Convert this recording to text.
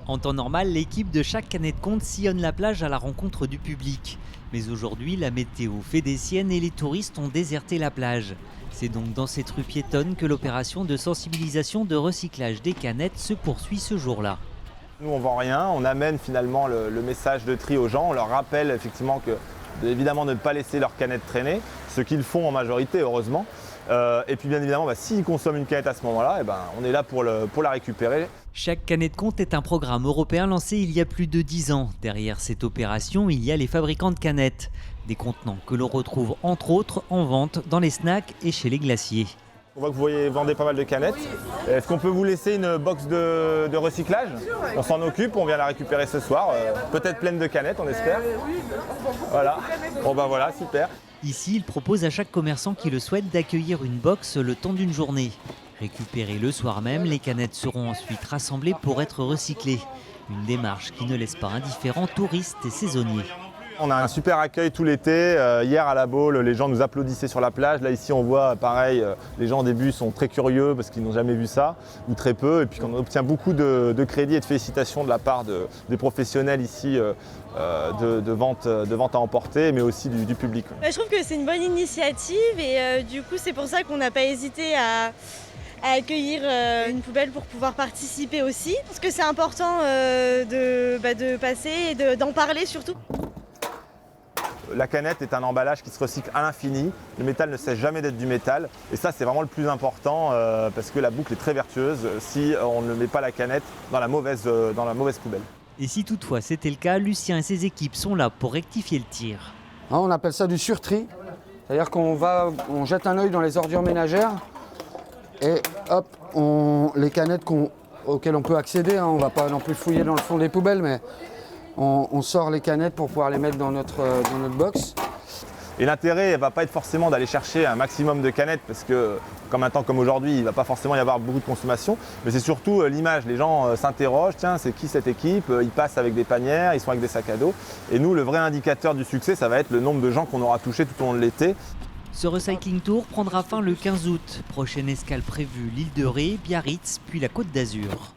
En temps normal, l'équipe de chaque Canet de Compte sillonne la plage à la rencontre du public. Mais aujourd'hui, la météo fait des siennes et les touristes ont déserté la plage. C'est donc dans cette rue piétonne que l'opération de sensibilisation de recyclage des canettes se poursuit ce jour-là. Nous, on ne vend rien, on amène finalement le message de tri aux gens, on leur rappelle effectivement que, évidemment, de ne pas laisser leurs canettes traîner, ce qu'ils font en majorité, heureusement. Et puis bien évidemment, s'ils consomment une canette à ce moment-là, on est là pour la récupérer. Chaque Canet de Compte est un programme européen lancé il y a plus de 10 ans. Derrière cette opération, il y a les fabricants de canettes. Des contenants que l'on retrouve entre autres en vente dans les snacks et chez les glaciers. On voit que vous vendez pas mal de canettes. Est-ce qu'on peut vous laisser une box de recyclage? On s'en occupe, on vient la récupérer ce soir. Peut-être pleine de canettes, on espère. Voilà. Bon voilà, super. Ici, il propose à chaque commerçant qui le souhaite d'accueillir une box le temps d'une journée. Récupérées le soir même, les canettes seront ensuite rassemblées pour être recyclées. Une démarche qui ne laisse pas indifférents touristes et saisonniers. On a un super accueil tout l'été. Hier à la Baule, les gens nous applaudissaient sur la plage. Là ici on voit pareil, les gens au début sont très curieux parce qu'ils n'ont jamais vu ça, ou très peu. Et puis on obtient beaucoup de crédits et de félicitations de la part des professionnels ici de vente à emporter, mais aussi du public. Je trouve que c'est une bonne initiative et du coup c'est pour ça qu'on n'a pas hésité à accueillir une poubelle pour pouvoir participer aussi. Parce que c'est important de passer et d'en parler surtout. La canette est un emballage qui se recycle à l'infini. Le métal ne cesse jamais d'être du métal. Et ça, c'est vraiment le plus important parce que la boucle est très vertueuse si on ne met pas la canette dans la mauvaise poubelle. Et si toutefois c'était le cas, Lucien et ses équipes sont là pour rectifier le tir. On appelle ça du surtri. C'est-à-dire qu'on jette un œil dans les ordures ménagères et hop, les canettes auxquelles on peut accéder, on ne va pas non plus fouiller dans le fond des poubelles, mais on sort les canettes pour pouvoir les mettre dans notre box. Et l'intérêt ne va pas être forcément d'aller chercher un maximum de canettes parce que comme un temps comme aujourd'hui, il ne va pas forcément y avoir beaucoup de consommation. Mais c'est surtout l'image. Les gens s'interrogent, tiens, c'est qui cette équipe? Ils passent avec des panières, ils sont avec des sacs à dos. Et nous, le vrai indicateur du succès, ça va être le nombre de gens qu'on aura touchés tout au long de l'été. Ce Recycling Tour prendra fin le 15 août. Prochaine escale prévue, l'île de Ré, Biarritz, puis la Côte d'Azur.